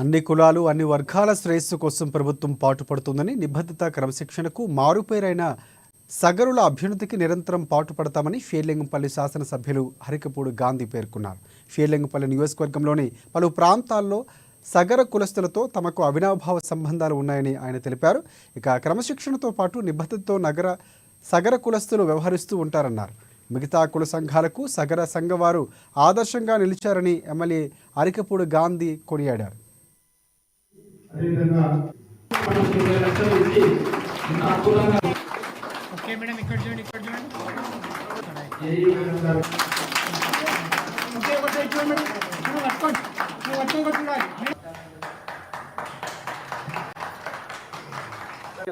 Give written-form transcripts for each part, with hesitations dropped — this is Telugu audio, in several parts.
అన్ని కులాలు అన్ని వర్గాల శ్రేయస్సు కోసం ప్రభుత్వం పాటుపడుతుందని నిబద్ధత క్రమశిక్షణకు మారుపేరైన సగరుల అభ్యున్నతికి నిరంతరం పాటుపడతామని షేర్లింగంపల్లి శాసనసభ్యులు హరికపూడి గాంధీ పేర్కొన్నారు. షేర్లింగంపల్లి నియోజకవర్గంలోని పలు ప్రాంతాల్లో సగర కులస్తులతో తమకు అవినాభావ సంబంధాలు ఉన్నాయని ఆయన తెలిపారు. ఇక క్రమశిక్షణతో పాటు నిబద్ధతతో సగర కులస్తులు వ్యవహరిస్తూ ఉంటారన్నారు. మిగతా కుల సంఘాలకు సగర సంఘవారు ఆదర్శంగా నిలిచారని ఎమ్మెల్యే హరికపూడి గాంధీ కొనియాడారు.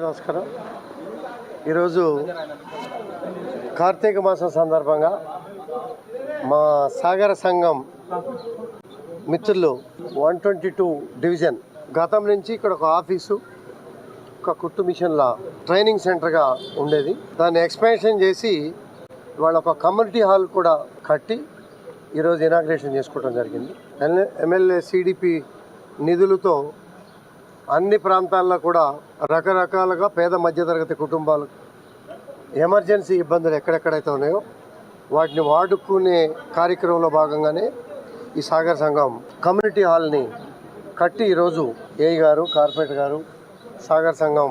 నమస్కారం. ఈరోజు కార్తీక మాసం సందర్భంగా మా సాగర సంఘం మిత్రులు 122 డివిజన్ గతం నుంచి ఇక్కడ ఒక ఆఫీసు, ఒక కుట్టు మిషన్ల ట్రైనింగ్ సెంటర్గా ఉండేది. దాన్ని ఎక్స్పాన్షన్ చేసి వాళ్ళ ఒక కమ్యూనిటీ హాల్ కూడా కట్టి ఈరోజు ఇనాగ్రేషన్ చేసుకోవడం జరిగింది. ఎమ్మెల్యే సిడిపి నిధులతో అన్ని ప్రాంతాల్లో కూడా రకరకాలుగా పేద మధ్యతరగతి కుటుంబాలు ఎమర్జెన్సీ ఇబ్బందులు ఎక్కడెక్కడైతే ఉన్నాయో వాటిని వాడుకునే కార్యక్రమంలో భాగంగానే ఈ సాగర్ సంఘం కమ్యూనిటీ హాల్ని కట్టి ఈరోజు ఏఈ గారు, కార్పొరేటర్ గారు, సాగర్ సంఘం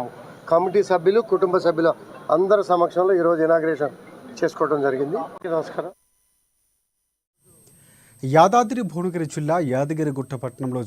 కమిటీ సభ్యులు, కుటుంబ సభ్యులు అందరి సమక్షంలో ఈరోజు ఇనాగ్రేషన్ చేసుకోవడం జరిగింది. నమస్కారం. యాదాద్రి భువనగిరి జిల్లా యాదగిరిగుట్ట పట్టణంలో